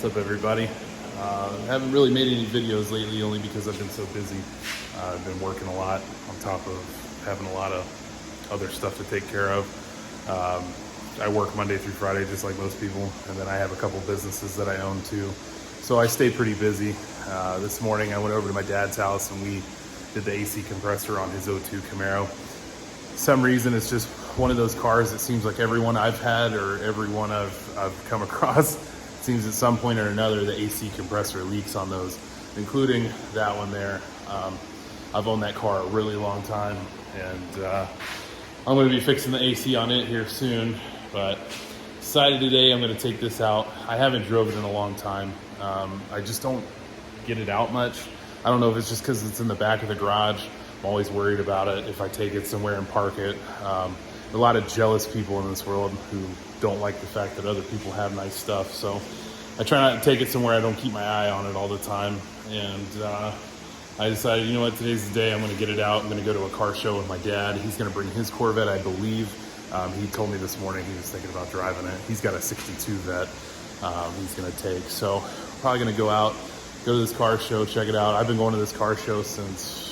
What's up, everybody? Haven't really made any videos lately, only because I've been so busy. I've been working a lot on top of having a lot of other stuff to take care of. I work Monday through Friday just like most people, and then I have a couple businesses that I own too. So I stay pretty busy. This morning I went over to my dad's house and we did the AC compressor on his 02 Camaro. Some reason it's just one of those cars that seems like everyone I've had or everyone I've come across seems at some point or another the AC compressor leaks on those, including that one there. I've owned that car a really long time, and I'm going to be fixing the AC on it here soon, but decided today I'm going to take this out. I haven't drove it in a long time. I just don't get it out much. I don't know if it's just because it's in the back of the garage. I'm always worried about it if I take it somewhere and park it. A lot of jealous people in this world who don't like the fact that other people have nice stuff. So I try not to take it somewhere I don't keep my eye on it all the time. And I decided, you know what, today's the day I'm going to get it out. I'm going to go to a car show with my dad. He's going to bring his Corvette, I believe. He told me this morning he was thinking about driving it. He's got a 62 Vet he's going to take. So probably going to go out, go to this car show, check it out. I've been going to this car show since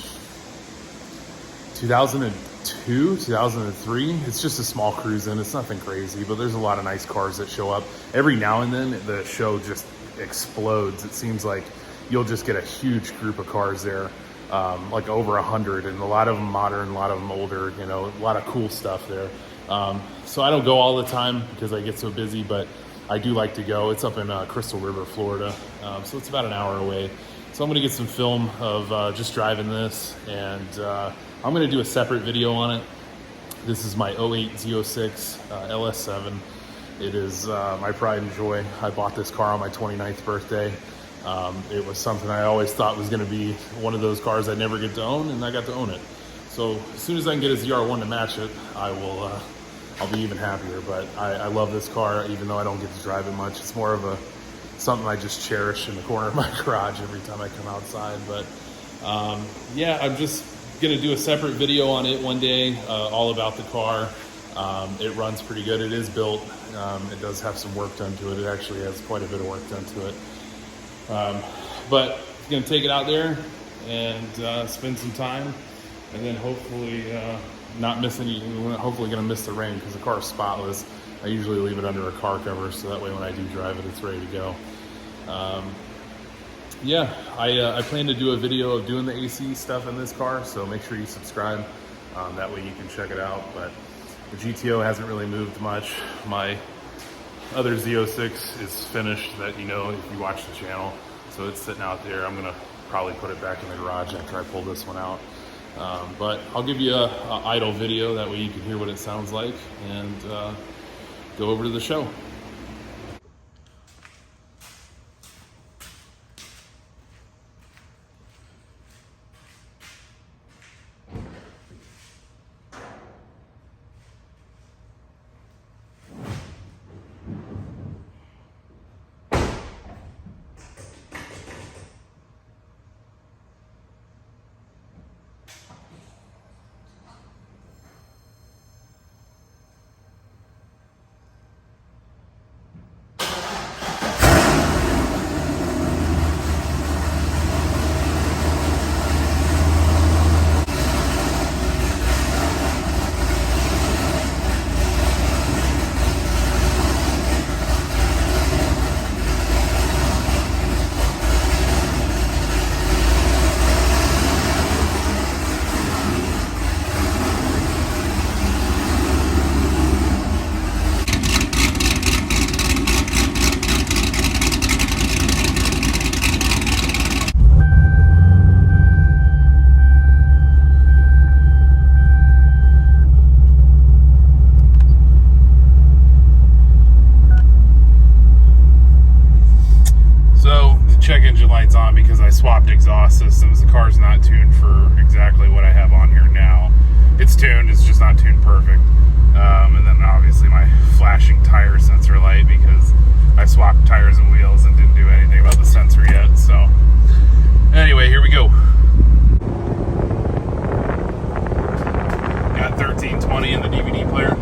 2002, 2003. It's just a small cruise-in. It's nothing crazy, but there's a lot of nice cars that show up. Every now and then, the show just explodes. It seems like you'll just get a huge group of cars there, like over 100, and a lot of them modern, a lot of them older, you know, a lot of cool stuff there. So I don't go all the time because I get so busy, but I do like to go. It's up in Crystal River, Florida, so it's about an hour away. So I'm gonna get some film of just driving this, and I'm gonna do a separate video on it. This is my 08 Z06 LS7. It is my pride and joy. I bought this car on my 29th birthday. It was something I always thought was gonna be one of those cars I'd never get to own, and I got to own it. So as soon as I can get a ZR1 to match it, I'll be even happier. But I love this car, even though I don't get to drive it much. It's more of something I just cherish in the corner of my garage every time I come outside. But yeah, I'm just gonna do a separate video on it one day, all about the car. It runs pretty good. It is built. It does have some work done to it. It actually has quite a bit of work done to it. But I'm gonna take it out there and spend some time, and then hopefully not miss any. Hopefully gonna miss the rain because the car is spotless. I usually leave it under a car cover so that way when I do drive it, it's ready to go. Yeah, I plan to do a video of doing the AC stuff in this car, so make sure you subscribe. That way you can check it out. But the GTO hasn't really moved much. My other Z06 is finished, that you know if you watch the channel. So it's sitting out there. I'm gonna probably put it back in the garage after I pull this one out. But I'll give you a idle video, that way you can hear what it sounds like, and go over to the show. Check engine lights on because I swapped exhaust systems. The car's not tuned for exactly what I have on here now. It's tuned, it's just not tuned perfect. And then obviously my flashing tire sensor light because I swapped tires and wheels and didn't do anything about the sensor yet. So anyway, here we go. Got 1320 in the DVD player.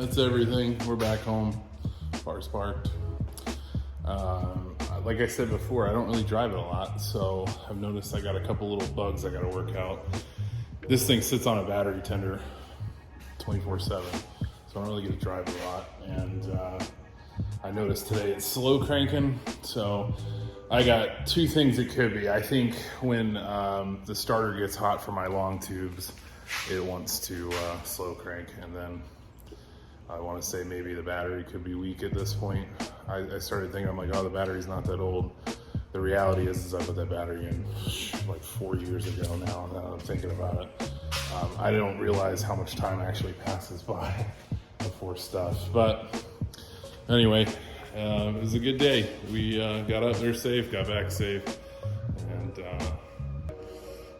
That's everything. We're back home. Car's parked. Like I said before, I don't really drive it a lot, so I've noticed I got a couple little bugs I got to work out. This thing sits on a battery tender 24/7, so I don't really get to drive it a lot. And I noticed today it's slow cranking, so I got two things it could be. I think when the starter gets hot for my long tubes, it wants to slow crank, and then I want to say maybe the battery could be weak at this point. I started thinking, I'm like, oh, the battery's not that old. The reality is I put that battery in like 4 years ago now, and I'm thinking about it. I don't realize how much time actually passes by before stuff. But anyway, it was a good day. We got up there safe, got back safe, and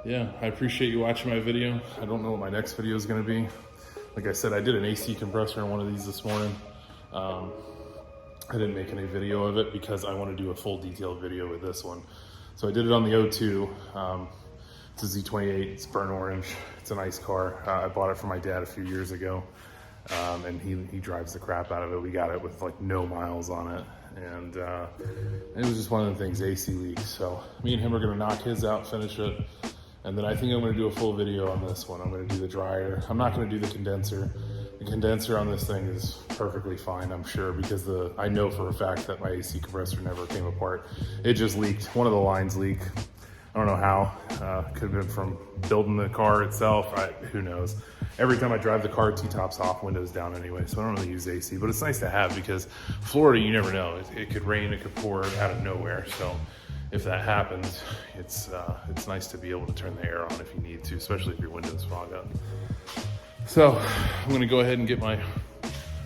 yeah, I appreciate you watching my video. I don't know what my next video is going to be. Like I said, I did an AC compressor in one of these this morning. I didn't make any video of it because I want to do a full detailed video with this one. So I did it on the O2. It's a Z28, it's burnt orange. It's a nice car. I bought it for my dad a few years ago. And he drives the crap out of it. We got it with like no miles on it. And it was just one of the things, AC leaks. So me and him are gonna knock his out, finish it. And then I think I'm gonna do a full video on this one. I'm gonna do the dryer. I'm not gonna do the condenser. The condenser on this thing is perfectly fine, I'm sure, because I know for a fact that my AC compressor never came apart. It just leaked. One of the lines leaked. I don't know how. Could have been from building the car itself. Who knows? Every time I drive the car, T-top's off, windows down anyway, so I don't really use AC. But it's nice to have because Florida, you never know. It could rain, it could pour out of nowhere. So if that happens, it's nice to be able to turn the air on if you need to, especially if your windows fog up. So I'm gonna go ahead and get my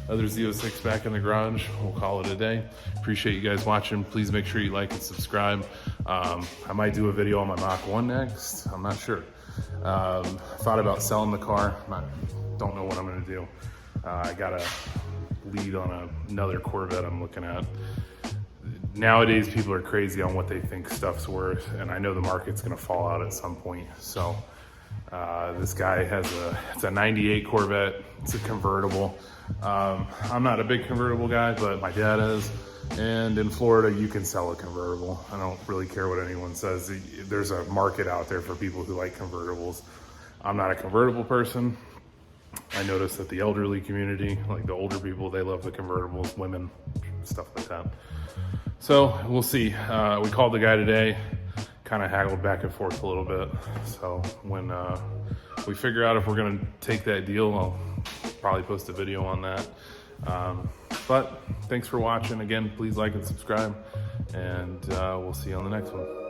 other Z06 back in the garage. We'll call it a day. Appreciate you guys watching. Please make sure you like and subscribe. I might do a video on my Mach 1 next. I'm not sure. Thought about selling the car. Don't know what I'm gonna do. I got a lead on another Corvette I'm looking at. Nowadays, people are crazy on what they think stuff's worth, and I know the market's gonna fall out at some point. So this guy has it's a 98 Corvette. It's a convertible. I'm not a big convertible guy, but my dad is. And in Florida, you can sell a convertible. I don't really care what anyone says. There's a market out there for people who like convertibles. I'm not a convertible person. I noticed that the elderly community, like the older people, they love the convertibles, women, stuff like that. So we'll see. We called the guy today, kind of haggled back and forth a little bit. So when we figure out if we're gonna take that deal, I'll probably post a video on that. But thanks for watching. Again, please like and subscribe, and we'll see you on the next one.